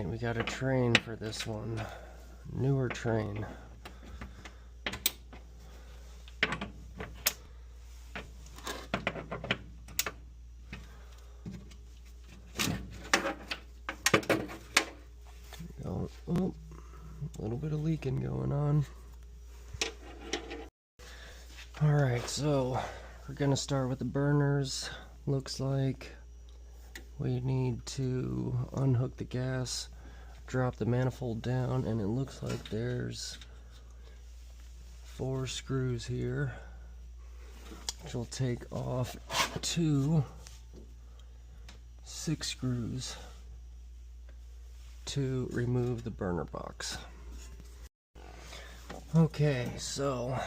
Alright, we got a Trane for this one. Newer Trane. Oh, a little bit of leaking going on. Alright, so we're gonna start with the burners. Looks like we need to unhook the gas, drop the manifold down, and it looks like there's 4 screws here, which will take off 6 screws to remove the burner box. Okay, so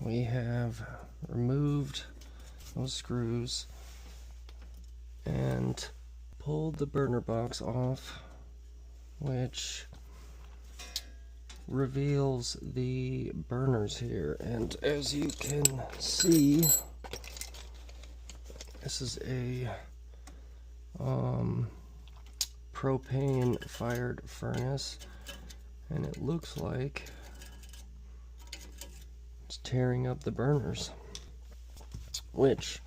we have removed those screws and pulled the burner box off, which reveals the burners here. And as you can see, this is a propane fired furnace, and it looks like it's tearing up the burners, which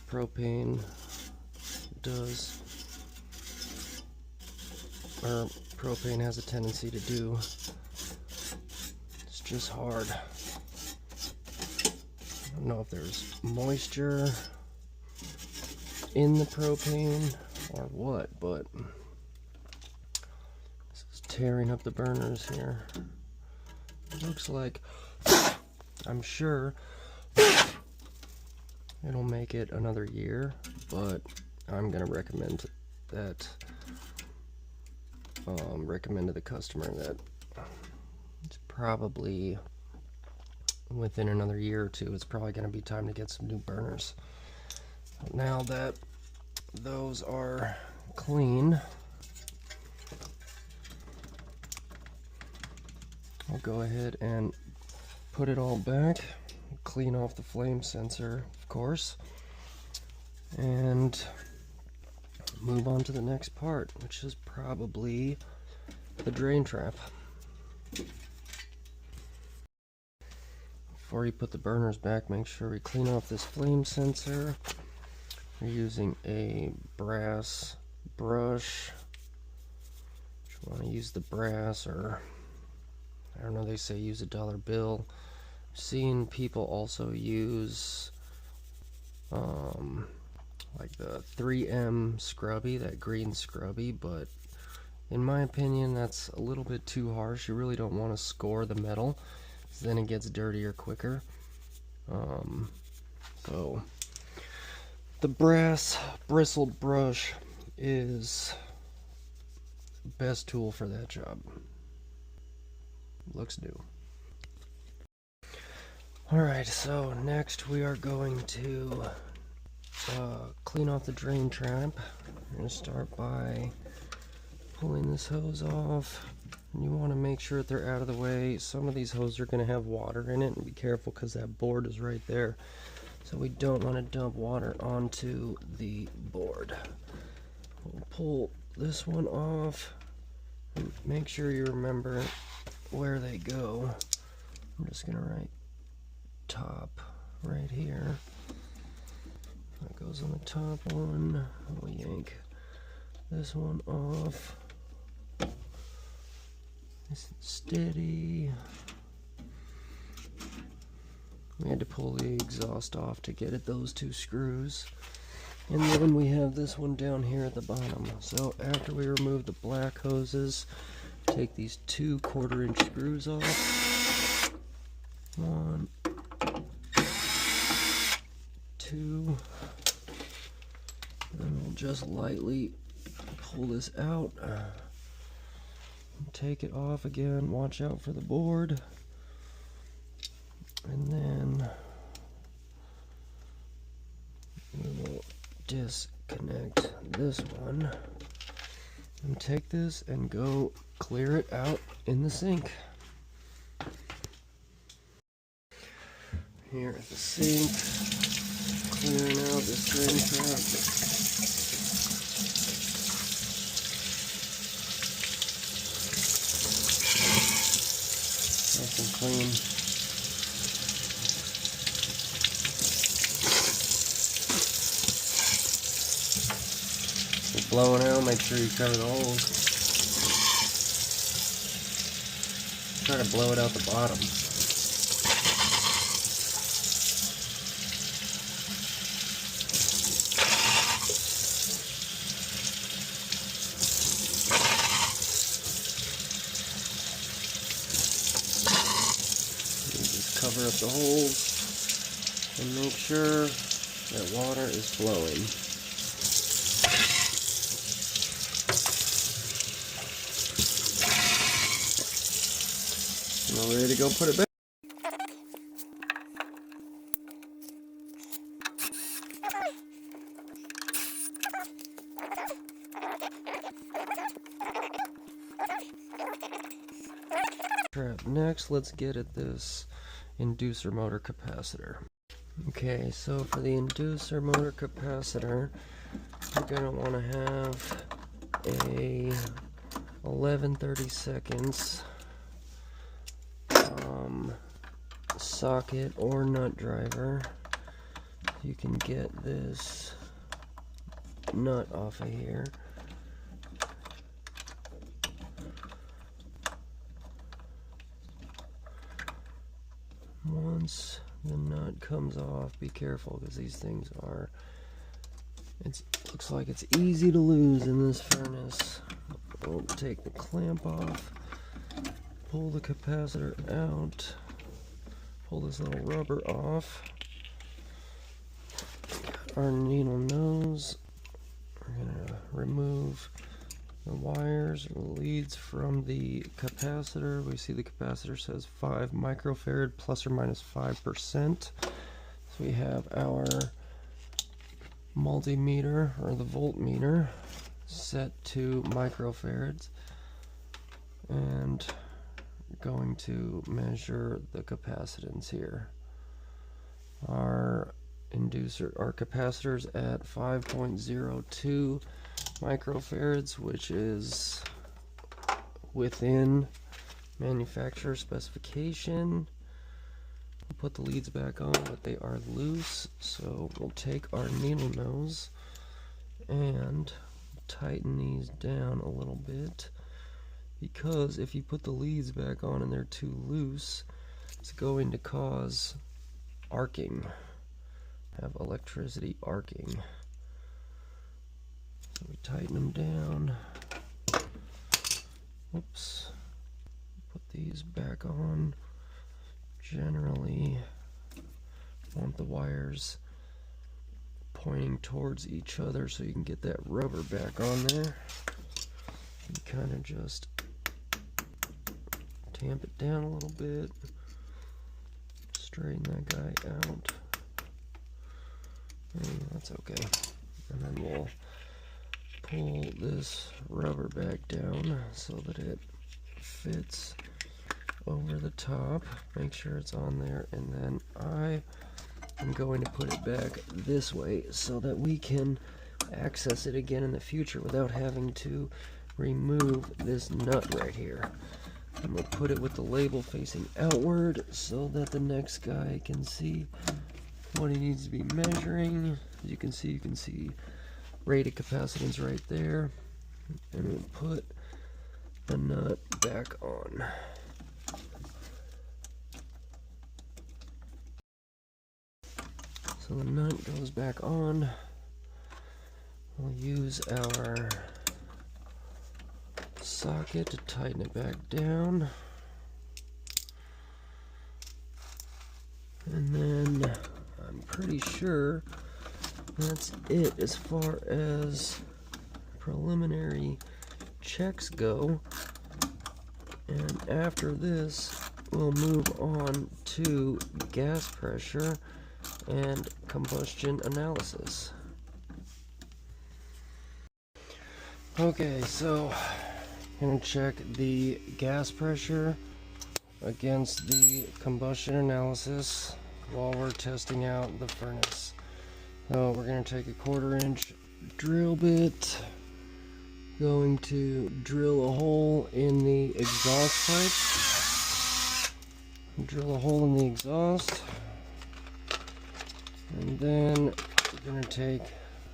propane does, or propane has a tendency to do. It's just hard. I don't know if there's moisture in the propane or what, but this is tearing up the burners here. It looks like, I'm sure it'll make it another year, but I'm gonna recommend that, recommend to the customer that it's probably within another year or two, it's probably gonna be time to get some new burners. Now that those are clean, I'll go ahead and put it all back, clean off the flame sensor, of course, and move on to the next part, which is probably the drain trap. Before you put the burners back, make sure we clean off this flame sensor. We're using a brass brush. If you want to use the brass, or I don't know, they say use a dollar bill. I've seen people also use like the 3M scrubby, that green scrubby, but in my opinion that's a little bit too harsh. You really don't want to score the metal, because then it gets dirtier quicker. So the brass bristled brush is the best tool for that job. Looks new. Alright, so next we are going to clean off the drain trap. We're going to start by pulling this hose off. And you want to make sure that they're out of the way. Some of these hoses are going to have water in it, and be careful because that board is right there. So we don't want to dump water onto the board. We'll pull this one off. And make sure you remember where they go. I'm just going to write top right here. That goes on the top one. We'll yank this one off. Nice and steady. We had to pull the exhaust off to get at those 2 screws. And then we have this one down here at the bottom. So after we remove the black hoses, take these 2 1/4-inch screws off. 1, 2. Then we'll just lightly pull this out. Take it off again. Watch out for the board. And then we will disconnect this one and take this and go clear it out in the sink. Here at the sink, clearing out this drain trap. clean. You're blowing out, make sure you cover the holes. Try to blow it out the bottom. Cover up the holes and make sure that water is flowing. And we're ready to go put it back. Next, let's get at this inducer motor capacitor. Okay, so for the inducer motor capacitor, you're going to want to have a 11/32 socket or nut driver. You can get this nut off of here. Once the nut comes off, be careful because these things are, it looks like it's easy to lose in this furnace. We'll take the clamp off, pull the capacitor out, pull this little rubber off. Our needle nose, we're going to remove the wires and leads from the capacitor. We see the capacitor says 5 microfarad plus or minus 5%. So we have our multimeter or the voltmeter set to microfarads and going to measure the capacitance here. Our capacitor's at 5.02 microfarads, which is within manufacturer specification. We'll put the leads back on, but they are loose, so we'll take our needle nose and tighten these down a little bit, because if you put the leads back on and they're too loose, it's going to cause arcing, have electricity arcing. So we tighten them down. Whoops. Put these back on. Generally want the wires pointing towards each other so you can get that rubber back on there. And kind of just tamp it down a little bit. Straighten that guy out. And that's okay. And then we'll pull this rubber back down so that it fits over the top. Make sure it's on there, and then I am going to put it back this way so that we can access it again in the future without having to remove this nut right here. I'm going to put it with the label facing outward so that the next guy can see what he needs to be measuring. As you can see rated capacitance right there, and we'll put the nut back on. So the nut goes back on. We'll use our socket to tighten it back down, and then I'm pretty sure that's it as far as preliminary checks go. And after this, we'll move on to gas pressure and combustion analysis. Okay, so I'm going to check the gas pressure against the combustion analysis while we're testing out the furnace. So we're going to take a 1/4-inch drill bit, going to drill a hole in the exhaust pipe drill a hole in the exhaust, and then we're going to take,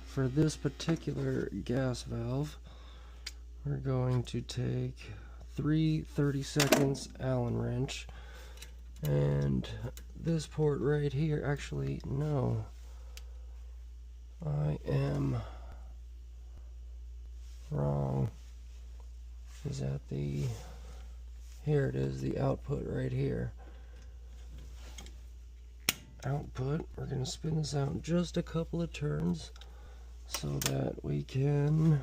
for this particular gas valve, we're going to take 3 30-seconds Allen wrench, and this port right here, actually no, I am wrong. Is that the, here it is, the output right here. Output, we're going to spin this out just a couple of turns so that we can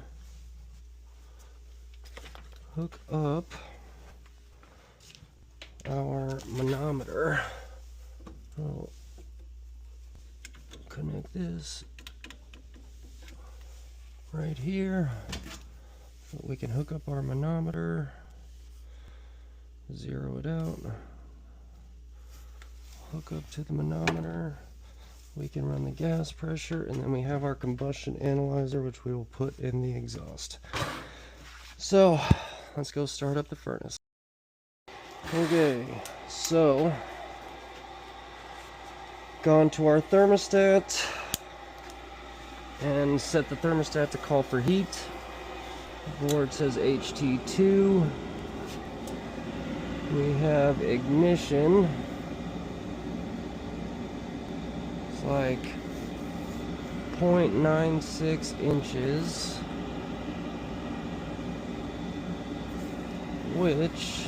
hook up our manometer. I'll connect this right here so we can hook up our manometer, zero it out, hook up to the manometer, we can run the gas pressure, and then we have our combustion analyzer, which we will put in the exhaust. So let's go start up the furnace. Okay, so gone to our thermostat and set the thermostat to call for heat. The board says HT2. We have ignition. It's like 0.96 inches, which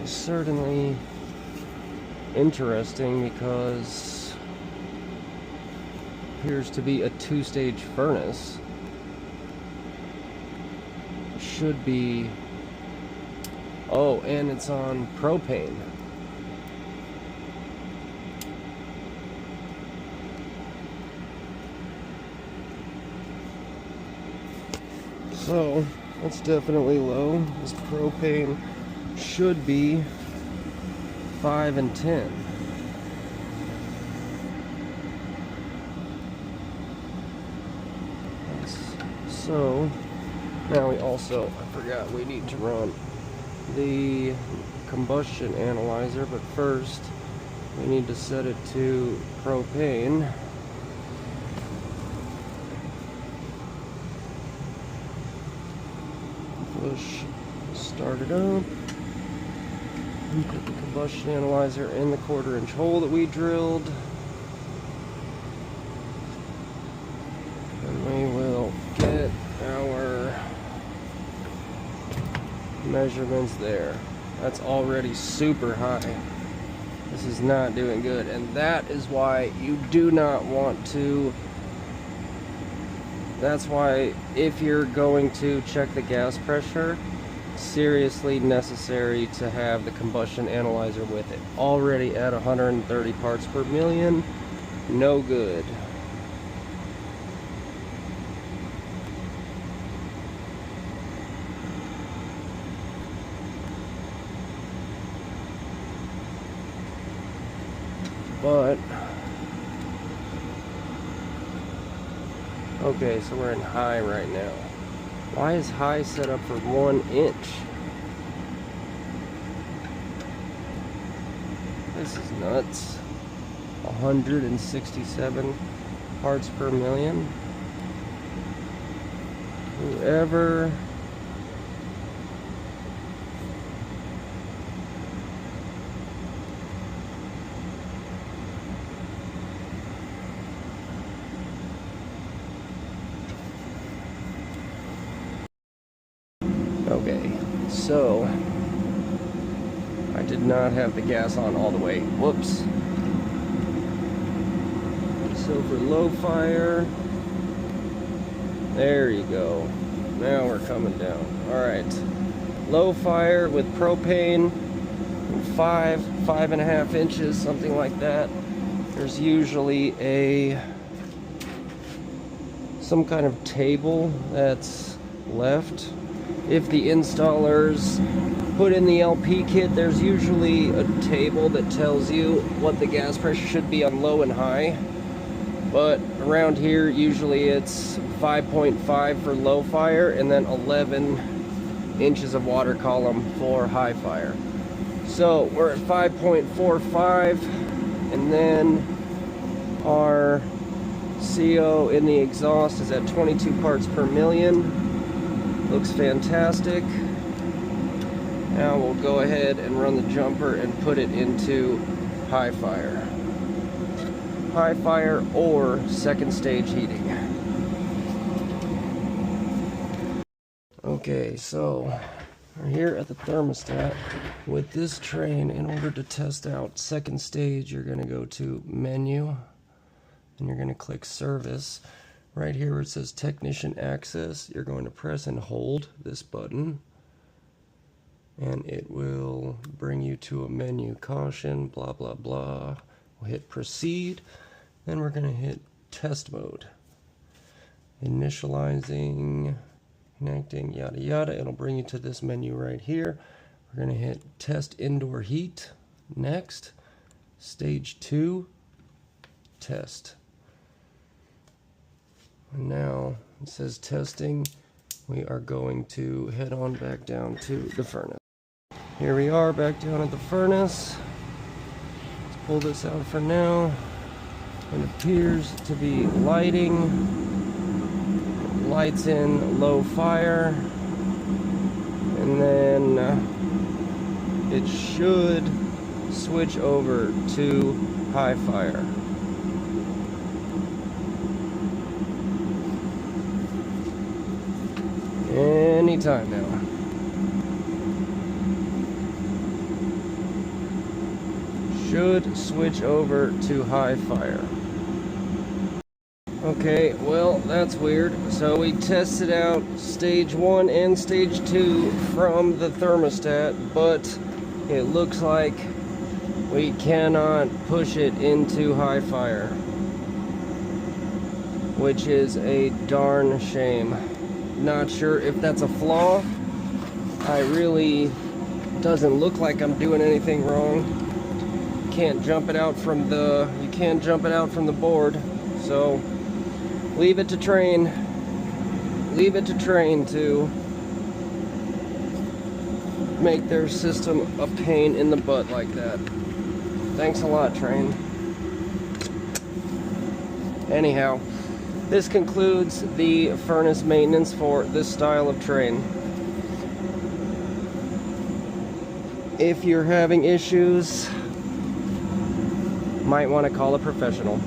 is certainly interesting because appears to be a 2-stage furnace. Should be, oh, and it's on propane. So that's definitely low. This propane should be 5 and 10. So now we also, I forgot, we need to run the combustion analyzer, but first we need to set it to propane. Push start it up, and put the combustion analyzer in the 1/4-inch hole that we drilled, and we will get our measurements there. That's already super high. This is not doing good, and that is why you do not want to. That's why if you're going to check the gas pressure, seriously necessary to have the combustion analyzer with it. Already at 130 parts per million, no good. But okay, so we're in high right now. Why is high set up for 1 inch? This is nuts. 167 parts per million. Whoever Okay, so I did not have the gas on all the way. Whoops. So for low fire, there you go. Now we're coming down. Alright. Low fire with propane, 5.5 inches, something like that. There's usually some kind of table that's left. If the installers put in the LP kit, there's usually a table that tells you what the gas pressure should be on low and high. But around here, usually it's 5.5 for low fire and then 11 inches of water column for high fire. So we're at 5.45, and then our CO in the exhaust is at 22 parts per million. Looks fantastic. Now we'll go ahead and run the jumper and put it into high fire. High fire or second stage heating. Okay, so we're here at the thermostat with this Trane. In order to test out second stage, you're going to go to menu and you're going to click service. Right here where it says technician access, you're going to press and hold this button and it will bring you to a menu. Caution, blah blah blah. We'll hit proceed, then we're going to hit test mode. Initializing, connecting, yada yada. It'll bring you to this menu right here. We're going to hit test indoor heat. Next, stage 2, test. And now it says testing. We are going to head on back down to the furnace. Here we are back down at the furnace. Let's pull this out for now. It appears to be lighting. Lights in low fire. And then it should switch over to high fire. Anytime now. Should switch over to high fire. Okay, well, that's weird. So we tested out stage 1 and stage 2 from the thermostat, but it looks like we cannot push it into high fire, which is a darn shame. Not sure if that's a flaw. I really doesn't look like I'm doing anything wrong. You can't jump it out from the board. So leave it to Trane. Leave it to Trane to make their system a pain in the butt like that. Thanks a lot, Trane. Anyhow, this concludes the furnace maintenance for this style of Trane. If you're having issues, might want to call a professional.